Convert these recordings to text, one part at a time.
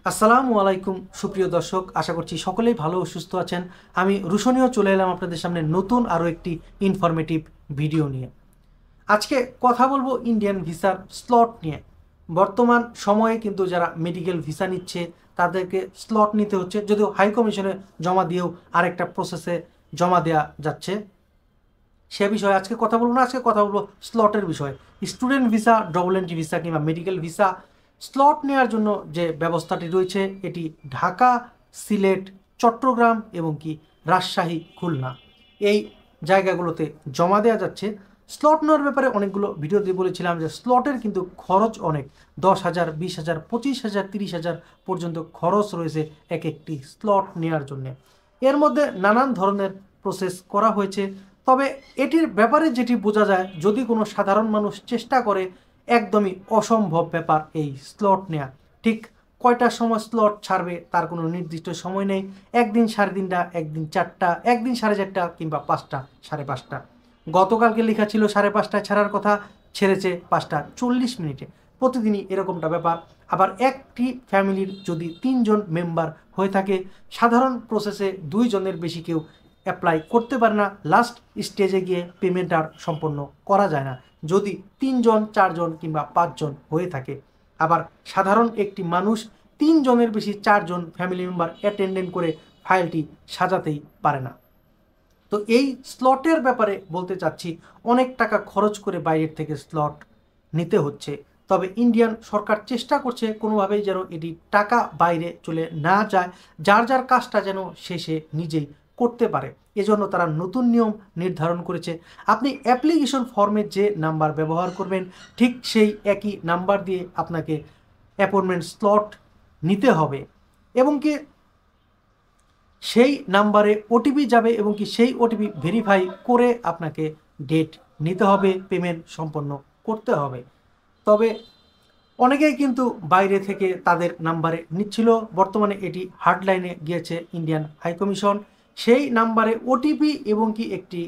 আসসালামু আলাইকুম সুপ্রিয় দর্শক, আশা করছি সকলেই ভালো ও সুস্থ আছেন। আমি রুশনীয় চলে এলাম আপনাদের সামনে নতুন আরও একটি ইনফরমেটিভ ভিডিও নিয়ে। আজকে কথা বলবো ইন্ডিয়ান ভিসার স্লট নিয়ে। বর্তমান সময়ে কিন্তু যারা মেডিকেল ভিসা নিচ্ছে তাদেরকে স্লট নিতে হচ্ছে, যদিও হাই কমিশনে জমা দিয়েও আরেকটা প্রসেসে জমা দেওয়া যাচ্ছে। সে বিষয়ে আজকে কথা বলবো না, আজকে কথা বলবো স্লটের বিষয়ে। Student visa, double entry visa কিংবা মেডিকেল ভিসা স্লট নেওয়ার জন্য যে ব্যবস্থাটি রয়েছে এটি ঢাকা, সিলেট, চট্টগ্রাম এবং কি রাজশাহী, খুলনা এই জায়গাগুলোতে জমা দেওয়া যাচ্ছে। স্লট নেওয়ার ব্যাপারে অনেকগুলো ভিডিও দিয়ে বলেছিলাম যে স্লটের কিন্তু খরচ অনেক, 10,000, 20,000, 25,000, 30,000 পর্যন্ত খরচ রয়েছে এক একটি স্লট নেওয়ার জন্যে। এর মধ্যে নানান ধরনের প্রসেস করা হয়েছে, তবে এটির ব্যাপারে যেটি বোঝা যায়, যদি কোনো সাধারণ মানুষ চেষ্টা করে একদমই অসম্ভব ব্যাপার এই স্লট নেওয়া। ঠিক কয়টার সময় স্লট ছাড়বে তার কোনো নির্দিষ্ট সময় নেই। একদিন 3:30টা, একদিন 4টা, একদিন 4:30টা কিংবা 5টা, 5:30। গতকালকে লেখা ছিল 5:30টায় ছাড়ার কথা, ছেড়েছে 5টা 40 মিনিটে। প্রতিদিনই এরকমটা ব্যাপার। আবার একটি ফ্যামিলির যদি 3জন মেম্বার হয়ে থাকে, সাধারণ প্রসেসে 2জনের বেশি কেউ অ্যাপ্লাই করতে পারে না। লাস্ট স্টেজে গিয়ে পেমেন্ট আর সম্পন্ন করা যায় না যদি 3জন, 4জন কিংবা 5জন হয়ে থাকে। আবার সাধারণ একটি মানুষ 3জনের বেশি 4জন ফ্যামিলি মেম্বার অ্যাটেন্ডেন্ট করে ফাইলটি সাজাতেই পারে না। তো এই স্লটের ব্যাপারে বলতে চাচ্ছি, অনেক টাকা খরচ করে বাইরের থেকে স্লট নিতে হচ্ছে। তবে ইন্ডিয়ান সরকার চেষ্টা করছে কোনোভাবেই যেন এটি টাকা বাইরে চলে না যায়, যার যার কাজটা যেন শেষে নিজেই করতে পারে। এজন্য তারা নতুন নিয়ম নির্ধারণ করেছে। আপনি অ্যাপ্লিকেশন ফর্মে যে নাম্বার ব্যবহার করবেন, ঠিক সেই একই নাম্বার দিয়ে আপনাকে অ্যাপয়েন্টমেন্ট স্লট নিতে হবে এবং কি সেই নাম্বারে ওটিপি যাবে এবং কি সেই ওটিপি ভেরিফাই করে আপনাকে ডেট নিতে হবে, পেমেন্ট সম্পন্ন করতে হবে। তবে অনেকেই কিন্তু বাইরে থেকে তাদের নাম্বারে নিচ্ছিল। বর্তমানে এটি হার্ডলাইনে গিয়েছে ইন্ডিয়ান হাইকমিশন। সেই নাম্বারে ওটিপি এবং কি একটি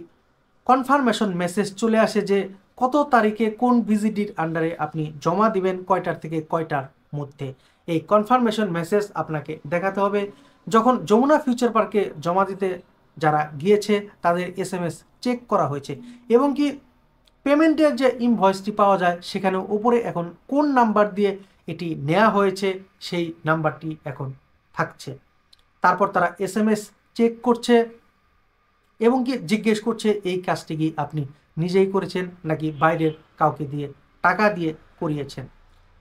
কনফার্মেশন মেসেজ চলে আসে যে কত তারিখে কোন ভিজিটির আন্ডারে আপনি জমা দিবেন, কয়টার থেকে কয়টার মধ্যে। এই কনফার্মেশন মেসেজ আপনাকে দেখাতে হবে। যখন যমুনা ফিউচার পার্কে জমা দিতে যারা গিয়েছে তাদের SMS চেক করা হয়েছে এবং কি পেমেন্টের যে ইনভয়েসটি পাওয়া যায় সেখানে উপরে এখন কোন নাম্বার দিয়ে এটি নেওয়া হয়েছে সেই নাম্বারটি এখন থাকছে। তারপর তারা SMS চেক করছে এবং কি জিজ্ঞেস করছে এই কাজটি কি আপনি নিজেই করেছেন নাকি বাইরের কাউকে দিয়ে টাকা দিয়ে করিয়েছেন।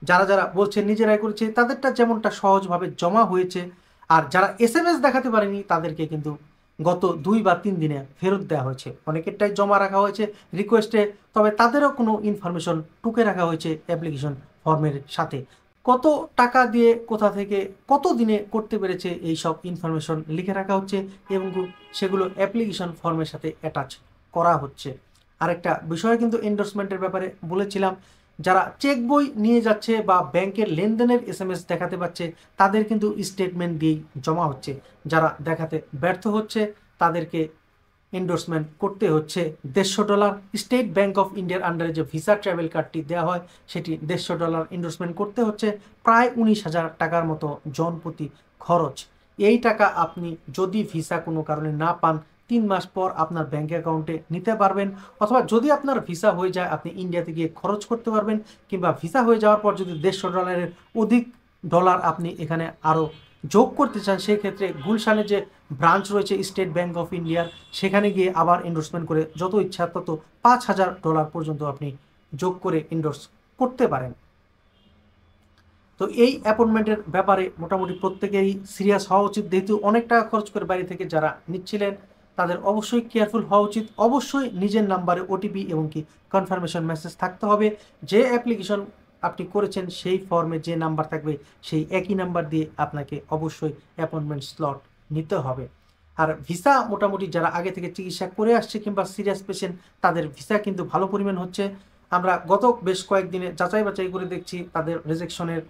যারা যারা বলছেন নিজেরাই করেছে তাদেরটা যেমনটা সহজভাবে জমা হয়েছে, আর যারা SMS দেখাতে পারেনি তাদেরকে কিন্তু গত 2 বা 3 দিনে ফেরত দেওয়া হয়েছে। অনেকেরটাই জমা রাখা হয়েছে রিকোয়েস্টে, তবে তাদেরও কোনো ইনফরমেশন টুকে রাখা হয়েছে অ্যাপ্লিকেশন ফর্মের সাথে। কত টাকা দিয়ে কোথা থেকে কত দিনে করতে পেরেছে এই সব ইনফরমেশন লিখে রাখা হচ্ছে এবং সেগুলো অ্যাপ্লিকেশন ফর্মের সাথে অ্যাটাচ করা হচ্ছে। আরেকটা বিষয় কিন্তু এন্ডোর্সমেন্টের ব্যাপারে বলেছিলাম, যারা চেক বই নিয়ে যাচ্ছে বা ব্যাংকের লেনদেনের SMS দেখাতে পাচ্ছে তাদের কিন্তু স্টেটমেন্ট দিয়েই জমা হচ্ছে। যারা দেখাতে ব্যর্থ হচ্ছে তাদেরকে এন্ডোর্সমেন্ট করতে হচ্ছে $150। স্টেট ব্যাংক অফ ইন্ডিয়ার আন্ডারে যে ভিসা ট্রাভেল কার্ডটি দেওয়া হয় সেটি $150 এন্ডোর্সমেন্ট করতে হচ্ছে, প্রায় 19,000 টাকার মতো জনপ্রতি খরচ। এই টাকা আপনি যদি ভিসা কোনো কারণে না পান 3 মাস পর আপনার ব্যাংক অ্যাকাউন্টে নিতে পারবেন, অথবা যদি আপনার ভিসা হয়ে যায় আপনি ইন্ডিয়াতে গিয়ে খরচ করতে পারবেন, কিংবা ভিসা হয়ে যাওয়ার পর যদি $150 অধিক ডলার আপনি এখানে আরও যোগ করতে চান সেই ক্ষেত্রে গুলশানে যে ব্রাঞ্চ রয়েছে স্টেট ব্যাংক অফ ইন্ডিয়ার সেখানে গিয়ে আবার এন্ডোর্সমেন্ট করে যত ইচ্ছা তত $5,000 পর্যন্ত আপনি যোগ করে এন্ডোর্স করতে পারেন। তো এই অ্যাপয়েন্টমেন্টের ব্যাপারে মোটামুটি প্রত্যেকেই সিরিয়াস হওয়া উচিত, যেহেতু অনেক টাকা খরচ করে বাইরে থেকে যারা নিচ্ছিলেন তাদের অবশ্যই কেয়ারফুল হওয়া উচিত। অবশ্যই নিজের নাম্বারে ওটিপি এবং কি কনফার্মেশন মেসেজ থাকতে হবে। যে অ্যাপ্লিকেশন আপনি করেছেন সেই ফর্মে যে নাম্বার থাকবে সেই একই নাম্বার দিয়ে আপনাকে অবশ্যই অ্যাপয়েন্টমেন্ট স্লট নিতে হবে। আর ভিসা মোটামুটি যারা আগে থেকে চিকিৎসা করে আসছে কিংবা সিরিয়াস পেশেন্ট তাদের ভিসা কিন্তু ভালো পরিমাণ হচ্ছে। আমরা গত বেশ কয়েকদিনে যাচাই বাছাই করে দেখছি তাদের রিজেকশনের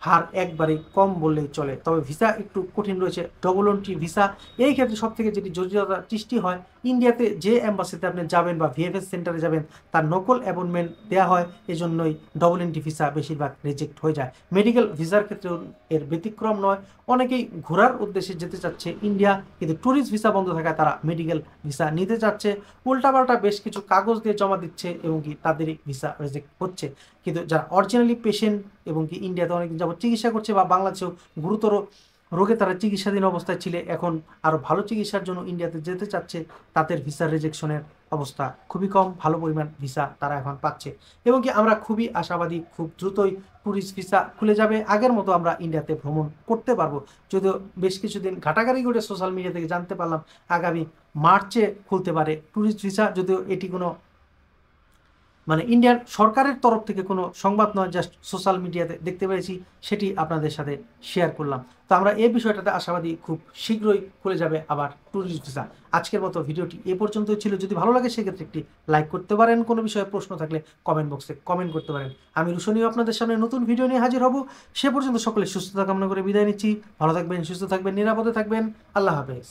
হার একবারেই কম বললেই চলে। তবে ভিসা একটু কঠিন রয়েছে, ডবল এন্ট্রি ভিসা। এই ক্ষেত্রে সব থেকে যেটি জটিলতা সৃষ্টি হয় ইন্ডিয়াতে যে অ্যাম্বাসিতে আপনি যাবেন বা ভিএফএস সেন্টারে যাবেন তার নকল অ্যাপয়েন্টমেন্ট দেওয়া হয়, এজন্যই ডবল এন্ট্রি ভিসা বেশিরভাগ রিজেক্ট হয়ে যায়। মেডিকেল ভিসার ক্ষেত্রেও এর ব্যতিক্রম নয়। অনেকেই ঘোরার উদ্দেশ্যে যেতে চাচ্ছে ইন্ডিয়া, কিন্তু ট্যুরিস্ট ভিসা বন্ধ থাকায় তারা মেডিকেল ভিসা নিতে চাচ্ছে, উল্টাপাল্টা বেশ কিছু কাগজ দিয়ে জমা দিচ্ছে এবং কি তাদেরই ভিসা রিজেক্ট হচ্ছে। কিন্তু যারা অরিজিনালি পেশেন্ট এবং কি ইন্ডিয়াতে অনেকদিন যাবত চিকিৎসা করছে বা বাংলাদেশেও গুরুতর রোগে তারা চিকিৎসাধীন অবস্থায় ছিল, এখন আরও ভালো চিকিৎসার জন্য ইন্ডিয়াতে যেতে চাচ্ছে, তাদের ভিসা রিজেকশনের অবস্থা খুবই কম, ভালো পরিমাণ ভিসা তারা এখন পাচ্ছে। এবং কি আমরা খুবই আশাবাদী খুব দ্রুতই ট্যুরিস্ট ভিসা খুলে যাবে, আগের মতো আমরা ইন্ডিয়াতে ভ্রমণ করতে পারবো। যদিও বেশ কিছুদিন ঘাটাঘাটি করে সোশ্যাল মিডিয়া থেকে জানতে পারলাম আগামী মার্চে খুলতে পারে ট্যুরিস্ট ভিসা, যদিও এটি কোনো মানে ইন্ডিয়ার সরকারের তরফ থেকে কোনো সংবাদ নয়, জাস্ট সোশ্যাল মিডিয়াতে দেখতে পেয়েছি, সেটি আপনাদের সাথে শেয়ার করলাম। তো আমরা এই বিষয়টাতে আশাবাদী খুব শীঘ্রই খুলে যাবে আবার ট্যুরিস্ট ভিসা। আজকের মতো ভিডিওটি এ পর্যন্তই ছিল। যদি ভালো লাগে সেক্ষেত্রে একটি লাইক করতে পারেন, কোনো বিষয়ে প্রশ্ন থাকলে কমেন্ট বক্সে কমেন্ট করতে পারেন। আমি রুশনীয় আপনাদের সামনে নতুন ভিডিও নিয়ে হাজির হব। সে পর্যন্ত সকলে সুস্থতা কামনা করে বিদায় নিচ্ছি। ভালো থাকবেন, সুস্থ থাকবেন, নিরাপদে থাকবেন। আল্লাহ হাফেজ।